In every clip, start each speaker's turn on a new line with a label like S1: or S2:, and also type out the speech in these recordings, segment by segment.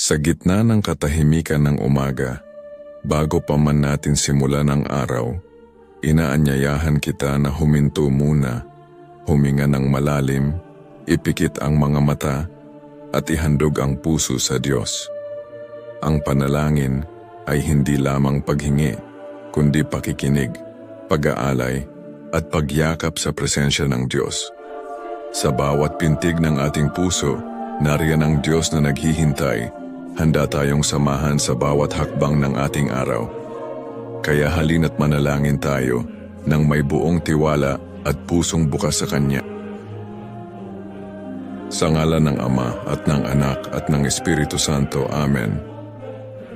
S1: Sa gitna ng katahimikan ng umaga, bago pa man natin simulan ang araw, inaanyayahan kita na huminto muna, huminga ng malalim, ipikit ang mga mata, at ihandog ang puso sa Diyos. Ang panalangin ay hindi lamang paghingi, kundi pakikinig, pag-aalay, at pagyakap sa presensya ng Diyos. Sa bawat pintig ng ating puso, nariyan ang Diyos na naghihintay. Handa tayong samahan sa bawat hakbang ng ating araw. Kaya halina't manalangin tayo ng may buong tiwala at pusong bukas sa Kanya. Sa ngalan ng Ama at ng Anak at ng Espiritu Santo. Amen.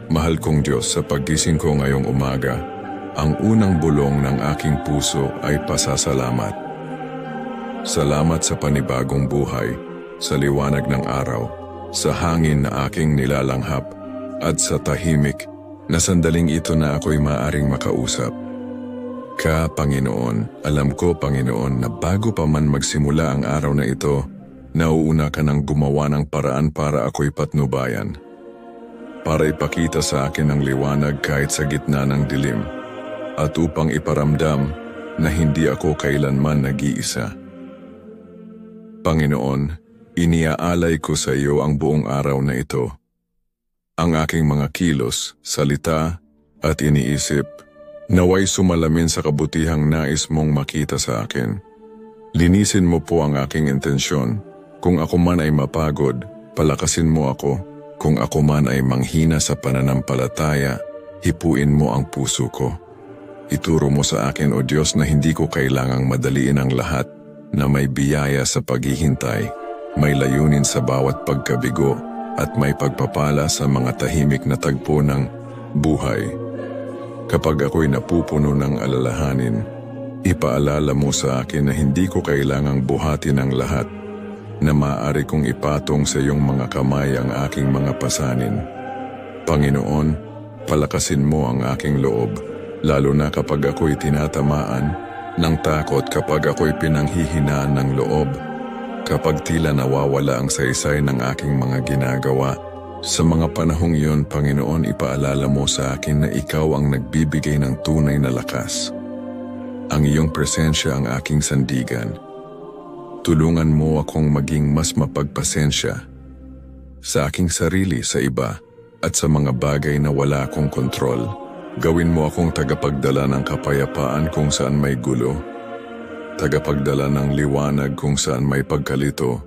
S1: Mahal kong Diyos, sa paggising ko ngayong umaga, ang unang bulong ng aking puso ay pasasalamat. Salamat sa panibagong buhay, sa liwanag ng araw, sa hangin na aking nilalanghap, at sa tahimik na sandaling ito na ako'y maaring makausap. Panginoon, alam ko, Panginoon, na bago pa man magsimula ang araw na ito, nauuna ka ng gumawa ng paraan para ako'y patnubayan. Para ipakita sa akin ang liwanag kahit sa gitna ng dilim, at upang iparamdam na hindi ako kailanman nag-iisa. Panginoon, iniaalay ko sa iyo ang buong araw na ito. Ang aking mga kilos, salita at iniisip, naway sumalamin sa kabutihang nais mong makita sa akin. Linisin mo po ang aking intensyon. Kung ako man ay mapagod, palakasin mo ako. Kung ako man ay manghina sa pananampalataya, hipuin mo ang puso ko. Ituro mo sa akin, O Diyos, na hindi ko kailangang madaliin ang lahat, na may biyaya sa paghihintay. May layunin sa bawat pagkabigo at may pagpapala sa mga tahimik na tagpo ng buhay. Kapag ako'y napupuno ng alalahanin, ipaalala mo sa akin na hindi ko kailangang buhatin ang lahat, na maaari kong ipatong sa iyong mga kamay ang aking mga pasanin. Panginoon, palakasin mo ang aking loob, lalo na kapag ako'y tinatamaan ng takot, kapag ako'y pinanghihinaan ng loob, kapag tila nawawala ang saysay ng aking mga ginagawa. Sa mga panahong iyon, Panginoon, ipaalala mo sa akin na ikaw ang nagbibigay ng tunay na lakas. Ang iyong presensya ang aking sandigan. Tulungan mo akong maging mas mapagpasensya sa aking sarili, sa iba, at sa mga bagay na wala akong kontrol. Gawin mo akong tagapagdala ng kapayapaan kung saan may gulo, tagapagdala ng liwanag kung saan may pagkalito,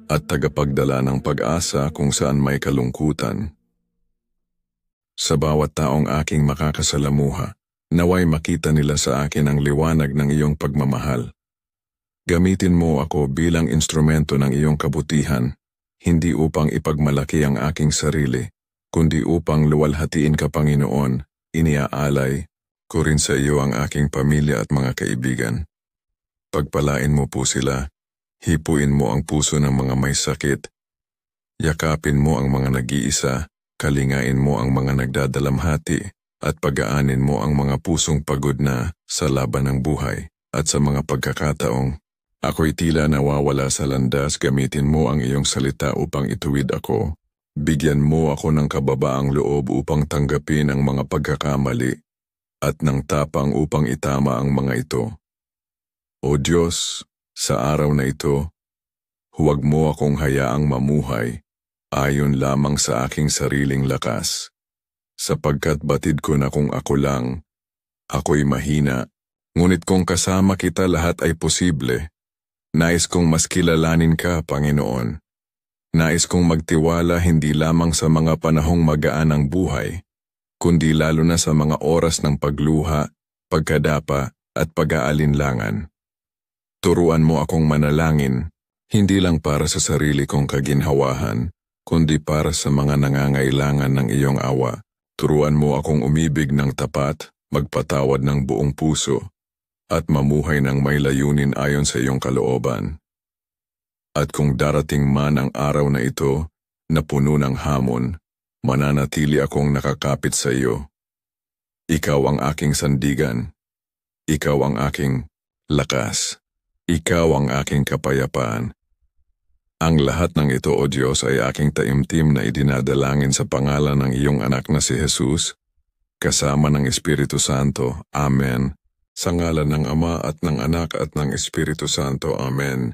S1: at tagapagdala ng pag-asa kung saan may kalungkutan. Sa bawat taong aking makakasalamuha, naway makita nila sa akin ang liwanag ng iyong pagmamahal. Gamitin mo ako bilang instrumento ng iyong kabutihan, hindi upang ipagmalaki ang aking sarili, kundi upang luwalhatiin ka, Panginoon. Iniaalay ko rin sa iyo ang aking pamilya at mga kaibigan. Pagpalain mo po sila, hipuin mo ang puso ng mga may sakit, yakapin mo ang mga nag-iisa, kalingain mo ang mga nagdadalamhati, at pagaanin mo ang mga pusong pagod na sa laban ng buhay. At sa mga pagkakataong ako'y tila nawawala sa landas, gamitin mo ang iyong salita upang ituwid ako. Bigyan mo ako ng kababaang loob upang tanggapin ang mga pagkakamali at ng tapang upang itama ang mga ito. O Diyos, sa araw na ito, huwag mo akong hayaang mamuhay ayon lamang sa aking sariling lakas, sapagkat batid ko na kung ako lang, ako'y mahina, ngunit kung kasama kita lahat ay posible. Nais kong mas kilalanin ka, Panginoon. Nais kong magtiwala hindi lamang sa mga panahong magaan ng buhay, kundi lalo na sa mga oras ng pagluha, pagkadapa at pag-aalinlangan. Turuan mo akong manalangin, hindi lang para sa sarili kong kaginhawahan, kundi para sa mga nangangailangan ng iyong awa. Turuan mo akong umibig ng tapat, magpatawad ng buong puso, at mamuhay ng may layunin ayon sa iyong kalooban. At kung darating man ang araw na ito, na puno ng hamon, mananatili akong nakakapit sa iyo. Ikaw ang aking sandigan, ikaw ang aking lakas. Ikaw ang aking kapayapaan. Ang lahat ng ito, O Diyos, ay aking taimtim na idinadalangin sa pangalan ng iyong anak na si Jesus, kasama ng Espiritu Santo. Amen. Sa ngalan ng Ama at ng Anak at ng Espiritu Santo. Amen.